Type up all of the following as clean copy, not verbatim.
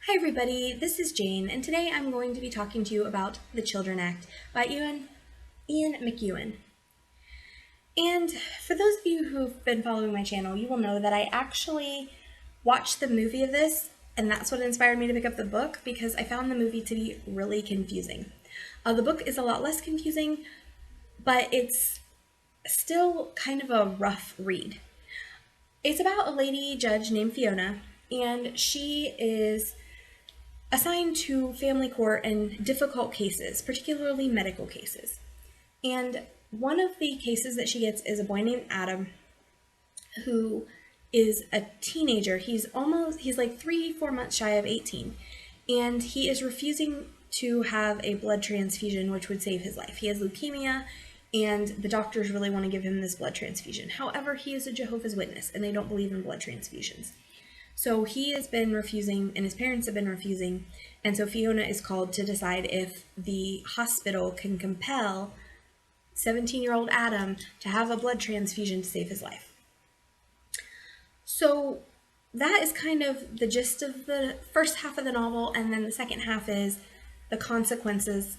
Hi everybody, this is Jane, and today I'm going to be talking to you about The Children Act by Ian McEwan. And for those of you who've been following my channel, you will know that I actually watched the movie of this, and that's what inspired me to pick up the book, because I found the movie to be really confusing. The book is a lot less confusing, but it's still kind of a rough read. It's about a lady judge named Fiona, and she is assigned to family court in difficult cases, particularly medical cases. And one of the cases that she gets is a boy named Adam, who is a teenager. He's like 3-4 months shy of 18, and he is refusing to have a blood transfusion, which would save his life. He has leukemia, and the doctors really want to give him this blood transfusion. However, he is a Jehovah's Witness, and they don't believe in blood transfusions. So he has been refusing, and his parents have been refusing, and so Fiona is called to decide if the hospital can compel 17-year-old Adam to have a blood transfusion to save his life. So that is kind of the gist of the first half of the novel, and then the second half is the consequences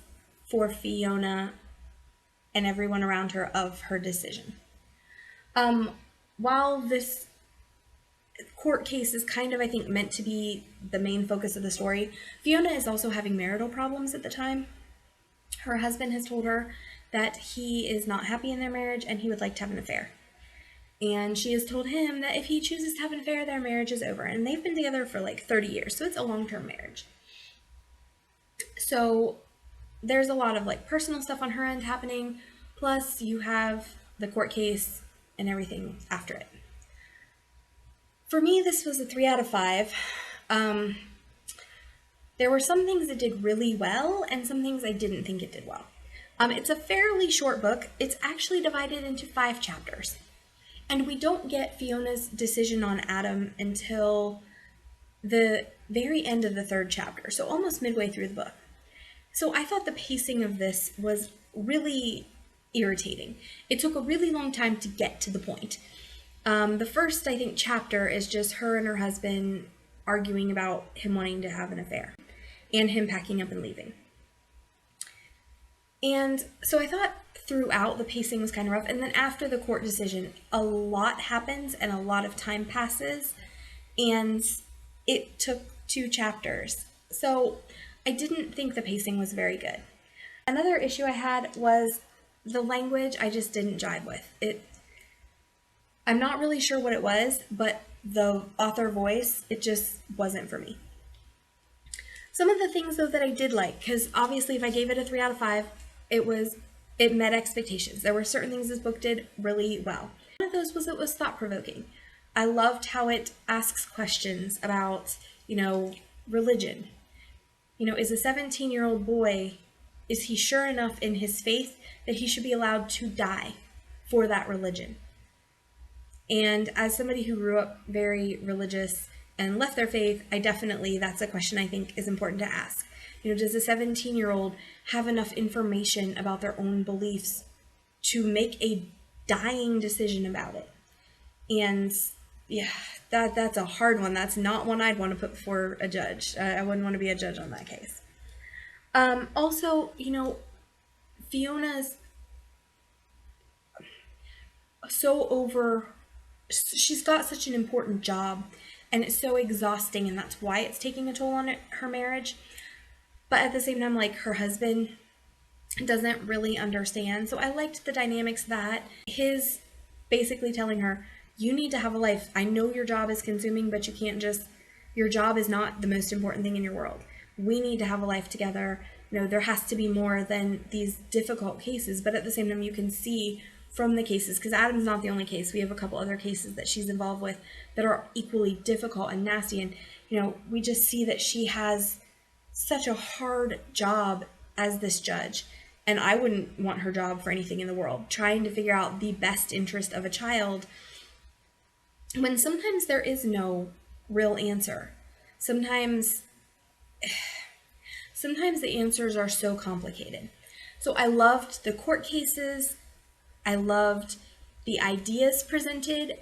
for Fiona and everyone around her of her decision. While this court case is kind of, I think, meant to be the main focus of the story, Fiona is also having marital problems at the time. Her husband has told her that he is not happy in their marriage and he would like to have an affair. And she has told him that if he chooses to have an affair, their marriage is over. And they've been together for like 30 years, so it's a long-term marriage. So there's a lot of like personal stuff on her end happening, plus you have the court case and everything after it. For me, this was a 3 out of 5. There were some things it did really well and some things I didn't think it did well. It's a fairly short book. It's actually divided into 5 chapters. And we don't get Fiona's decision on Adam until the very end of the 3rd chapter, so almost midway through the book. So I thought the pacing of this was really irritating. It took a really long time to get to the point. The first, I think, chapter is just her and her husband arguing about him wanting to have an affair and him packing up and leaving. And so I thought throughout the pacing was kind of rough. And then after the court decision, a lot happens and a lot of time passes. And it took 2 chapters. So I didn't think the pacing was very good. Another issue I had was the language I just didn't jive with. I'm not really sure what it was, but the author voice, it just wasn't for me. Some of the things, though, that I did like, because obviously if I gave it a 3 out of 5, it met expectations. There were certain things this book did really well. One of those was it was thought-provoking. I loved how it asks questions about, religion. Is a 17-year-old boy, is he sure enough in his faith that he should be allowed to die for that religion? And as somebody who grew up very religious and left their faith, that's a question I think is important to ask. Does a 17-year-old have enough information about their own beliefs to make a dying decision about it? And yeah, that's a hard one. That's not one I'd want to put before a judge. I wouldn't want to be a judge on that case. Also, Fiona's she's got such an important job and it's so exhausting, and that's why it's taking a toll on her marriage. But at the same time, like, her husband doesn't really understand. So I liked the dynamics that his basically telling her, you need to have a life. I know your job is consuming, but your job is not the most important thing in your world. We need to have a life together. There has to be more than these difficult cases. But at the same time, you can see from the cases, because Adam's not the only case. We have a couple other cases that she's involved with that are equally difficult and nasty. And, we just see that she has such a hard job as this judge. And I wouldn't want her job for anything in the world, trying to figure out the best interest of a child when sometimes there is no real answer. Sometimes the answers are so complicated. So I loved the court cases. I loved the ideas presented,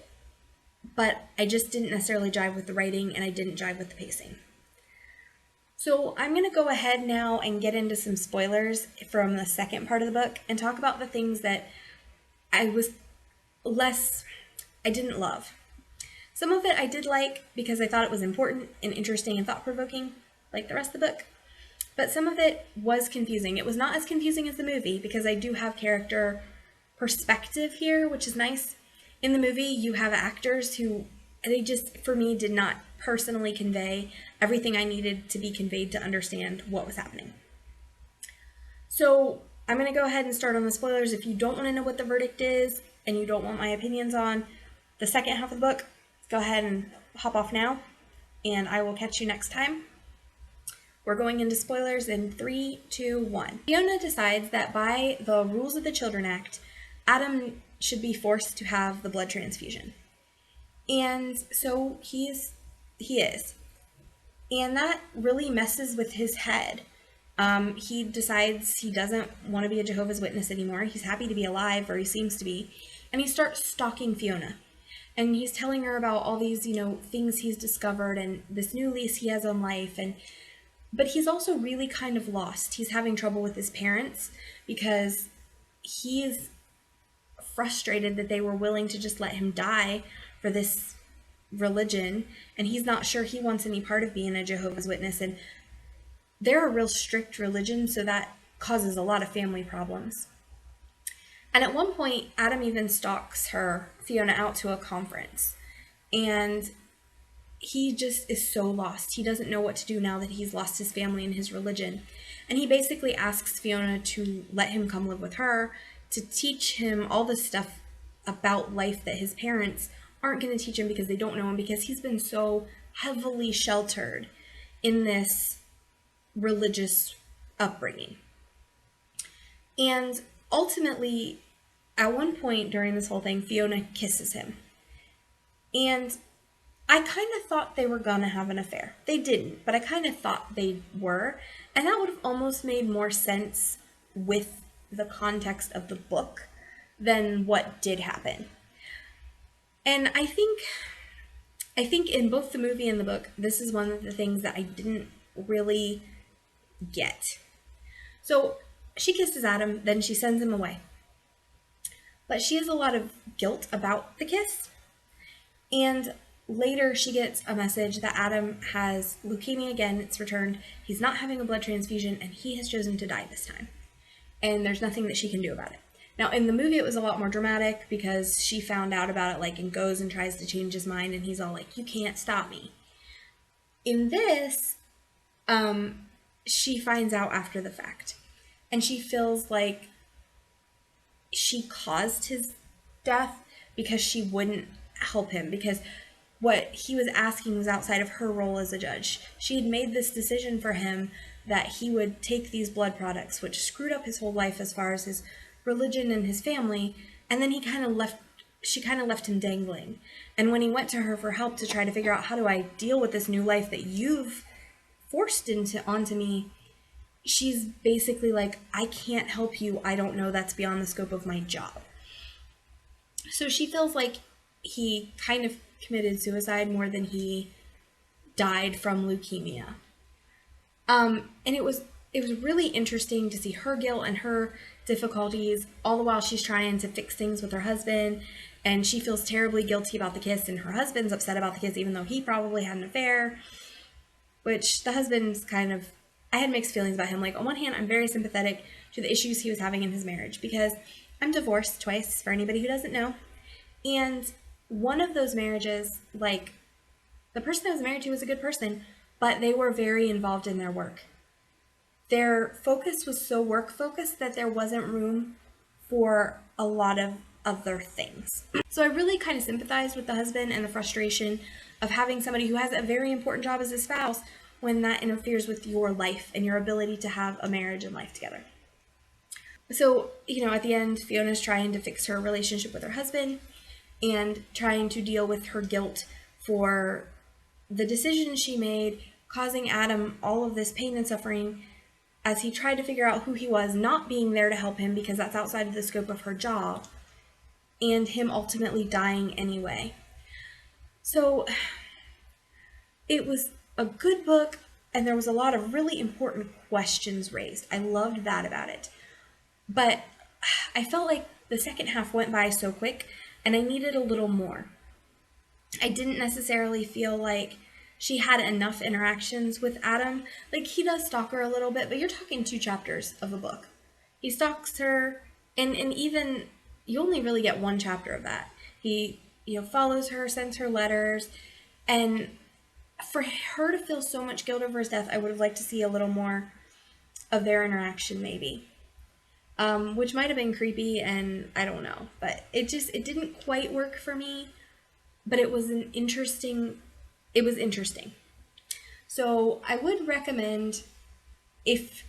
but I just didn't necessarily jive with the writing, and I didn't jive with the pacing. So I'm going to go ahead now and get into some spoilers from the second part of the book and talk about the things that I was less, I didn't love. Some of it I did like because I thought it was important and interesting and thought-provoking, like the rest of the book. But some of it was confusing. It was not as confusing as the movie because I do have character perspective here, which is nice. In the movie, you have actors who, they just, for me, did not personally convey everything I needed to be conveyed to understand what was happening. So I'm going to go ahead and start on the spoilers. If you don't want to know what the verdict is and you don't want my opinions on the second half of the book, go ahead and hop off now, and I will catch you next time. We're going into spoilers in 3, 2, 1. Fiona decides that by the rules of the Children Act, Adam should be forced to have the blood transfusion. And so he is. And that really messes with his head. He decides he doesn't want to be a Jehovah's Witness anymore. He's happy to be alive, or he seems to be. And he starts stalking Fiona. And he's telling her about all these, things he's discovered and this new lease he has on life. But he's also really kind of lost. He's having trouble with his parents because he's frustrated that they were willing to just let him die for this religion, and he's not sure he wants any part of being a Jehovah's Witness. And they're a real strict religion, so that causes a lot of family problems. And at one point, Adam even stalks Fiona, out to a conference. And he just is so lost. He doesn't know what to do now that he's lost his family and his religion. And he basically asks Fiona to let him come live with her, to teach him all this stuff about life that his parents aren't going to teach him because they don't know him, because he's been so heavily sheltered in this religious upbringing. And ultimately, at one point during this whole thing, Fiona kisses him. And I kind of thought they were gonna have an affair. They didn't, but I kind of thought they were. And that would have almost made more sense with the context of the book than what did happen. And I think in both the movie and the book, this is one of the things that I didn't really get. So she kisses Adam, then she sends him away. But she has a lot of guilt about the kiss. And later she gets a message that Adam has leukemia again, it's returned. He's not having a blood transfusion, and he has chosen to die this time. And there's nothing that she can do about it. Now, in the movie, it was a lot more dramatic because she found out about it, and goes and tries to change his mind, and he's all like, you can't stop me. In this, she finds out after the fact. And she feels like she caused his death because she wouldn't help him, because what he was asking was outside of her role as a judge. She had made this decision for him that he would take these blood products, which screwed up his whole life as far as his religion and his family, and then she kind of left him dangling. And when he went to her for help to try to figure out, how do I deal with this new life that you've forced onto me, she's basically like, I can't help you. I don't know. That's beyond the scope of my job. So she feels like he kind of committed suicide more than he died from leukemia. And it was really interesting to see her guilt and her difficulties, all the while she's trying to fix things with her husband, and she feels terribly guilty about the kiss, and her husband's upset about the kiss, even though he probably had an affair, which the husband's kind of, I had mixed feelings about him. Like, on one hand, I'm very sympathetic to the issues he was having in his marriage, because I'm divorced twice, for anybody who doesn't know, and one of those marriages, like, the person I was married to was a good person, but they were very involved in their work. Their focus was so work focused that there wasn't room for a lot of other things. So I really kind of sympathized with the husband and the frustration of having somebody who has a very important job as a spouse when that interferes with your life and your ability to have a marriage and life together. So, at the end, Fiona's trying to fix her relationship with her husband and trying to deal with her guilt for the decision she made, causing Adam all of this pain and suffering as he tried to figure out who he was, not being there to help him because that's outside of the scope of her job, and him ultimately dying anyway. So it was a good book. and there was a lot of really important questions raised. I loved that about it. But I felt like the second half went by so quick, and I needed a little more. I didn't necessarily feel like she had enough interactions with Adam. Like, he does stalk her a little bit, but you're talking 2 chapters of a book. He stalks her, and even you only really get 1 chapter of that. He, follows her, sends her letters, and for her to feel so much guilt over his death, I would have liked to see a little more of their interaction, maybe. Which might have been creepy, and I don't know, but it didn't quite work for me. But it was interesting. So I would recommend, if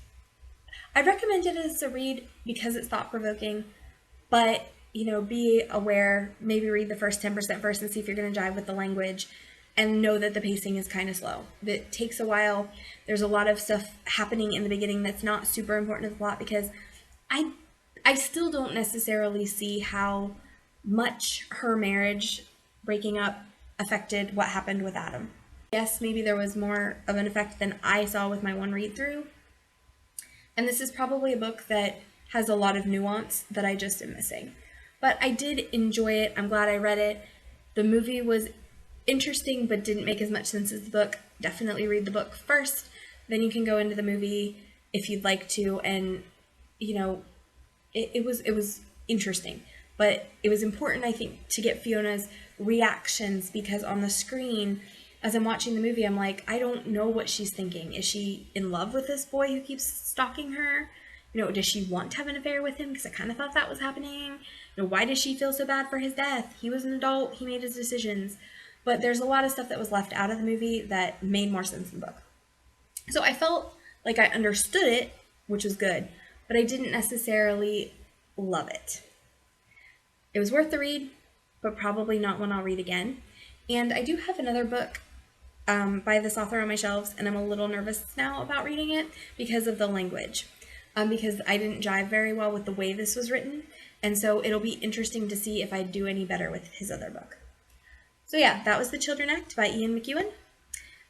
I recommend it as a read because it's thought provoking, but be aware, maybe read the first 10% first and see if you're going to jive with the language, and know that the pacing is kind of slow. It takes a while. There's a lot of stuff happening in the beginning that's not super important to the plot, because I still don't necessarily see how much her marriage breaking up affected what happened with Adam. Yes, maybe there was more of an effect than I saw with my one read through. And this is probably a book that has a lot of nuance that I just am missing. But I did enjoy it. I'm glad I read it. The movie was interesting but didn't make as much sense as the book. Definitely read the book first, then you can go into the movie if you'd like to, and it was interesting. But it was important, I think, to get Fiona's reactions, because on the screen, as I'm watching the movie, I'm like, I don't know what she's thinking. Is she in love with this boy who keeps stalking her? Does she want to have an affair with him? Because I kind of thought that was happening. Why does she feel so bad for his death? He was an adult. He made his decisions. But there's a lot of stuff that was left out of the movie that made more sense in the book. So I felt like I understood it, which was good, but I didn't necessarily love it. It was worth the read, but probably not one I'll read again. And I do have another book by this author on my shelves, and I'm a little nervous now about reading it because of the language. Because I didn't jive very well with the way this was written, and so it'll be interesting to see if I do any better with his other book. So yeah, that was The Children Act by Ian McEwan.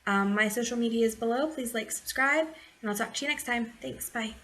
My social media is below. Please like, subscribe, and I'll talk to you next time. Thanks, bye.